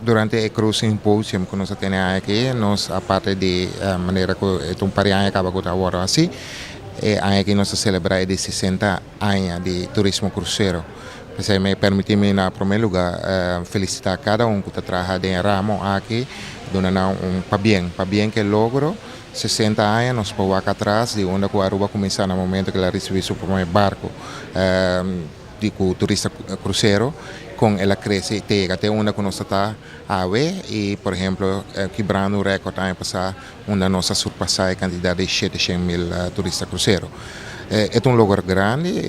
durante el cruising symposium que nós temos aqui, nós, a parte de maneira que um par de anos acaba com agora assim, aqui nós celebramos de 60 anos de turismo cruzeiro. Isso me permite-me, em primeiro lugar, felicitar cada que está trabalhando em ramo aqui, dando para bem que logro 60 anos, nós podemos aqui atrás, de onde a Aruba começou no momento que ela recebeu seu primeiro barco de turista cruzeiro, com ela cresce até onde nós está a ver e, por exemplo, quebrando o recorde ano passado, onde nós surpassamos a quantidade de 700.000 turistas cruzeiro. É lugar grande,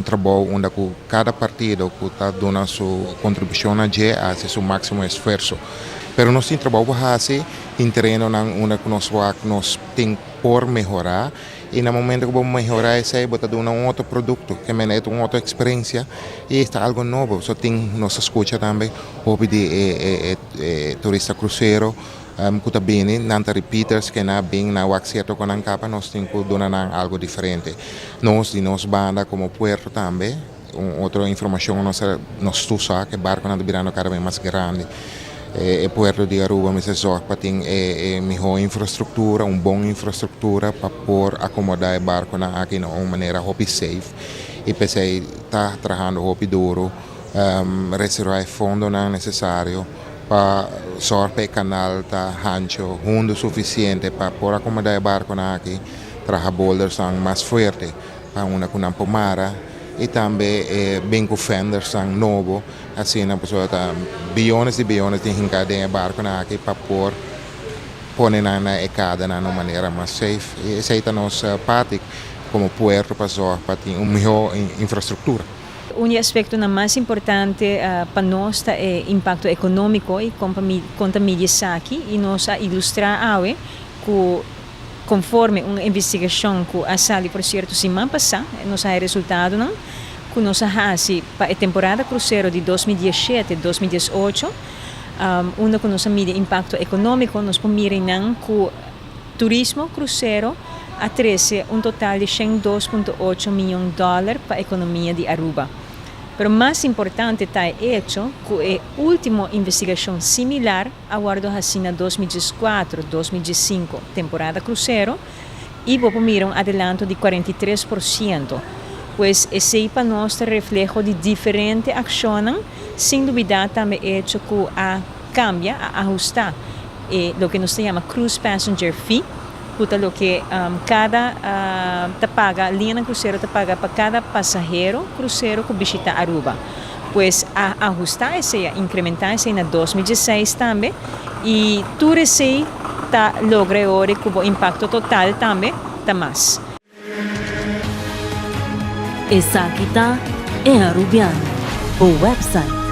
trabalho onde cada partido está dando sua contribuição a fazer seu máximo esforço. Mas nós temos trabalho para fazer em terreno onde nós temos por melhorar. E no momento que vamos melhorar isso aí, vamos dar outro produto, que é uma outra experiência e está algo novo. Só tem nossa escuta também, hobby de turista cruzeiro, que está bem, não repeaters, que não bem, não acierto com a capa, nós temos que dar algo diferente. Nós, de nossa banda, como Puerto também, outra informação, nós usamos, que o barco está virando cada vez mais grande. O Puerto de Aruba me zorga para ter melhor infraestrutura, uma boa infraestrutura para poder acomodar o barco aqui de uma maneira safe. E pensei está trabalhando duro, reservar fundos necessários para sorte o canal está ancho, fundo suficiente para poder acomodar o barco aqui, trabalhar boulders mais forte para uma pomara. E também bem com fenders novo, assim a pessoa está bilhões de encadeia barco aqui para pôr na ecada de uma maneira mais safe. E essa é a nossa parte como Puerto para ter uma melhor infraestrutura. Aspecto mais importante para nós é o impacto econômico e conta mídia aqui e nós ilustrar que conforme uma investigação que a Sally, por certo, semana passada, nós temos resultado que nós fazemos para a temporada cruzeiro de 2017-2018, onde que nós medimos impacto econômico, nós miramos que o turismo cruzeiro atrece total de $102.8 milhões para a economia de Aruba. Pero mais importante está hecho que a última investigação similar aguardou assim na 2004-2005 temporada cruzeiro e miram adelanto de 43%. Pois esse para nós é reflejo de diferentes ações, sem dúvida também hecho que cambia, ajustar o que nós chamamos cruise passenger fee, lo que cada linha cruzeiro paga para cada passageiro cruzeiro que visita Aruba. Pois ajustar esse, incrementar esse na 2016 também e tudo isso logra agora que o impacto total também está mais. Essa aqui é Arubiano, o website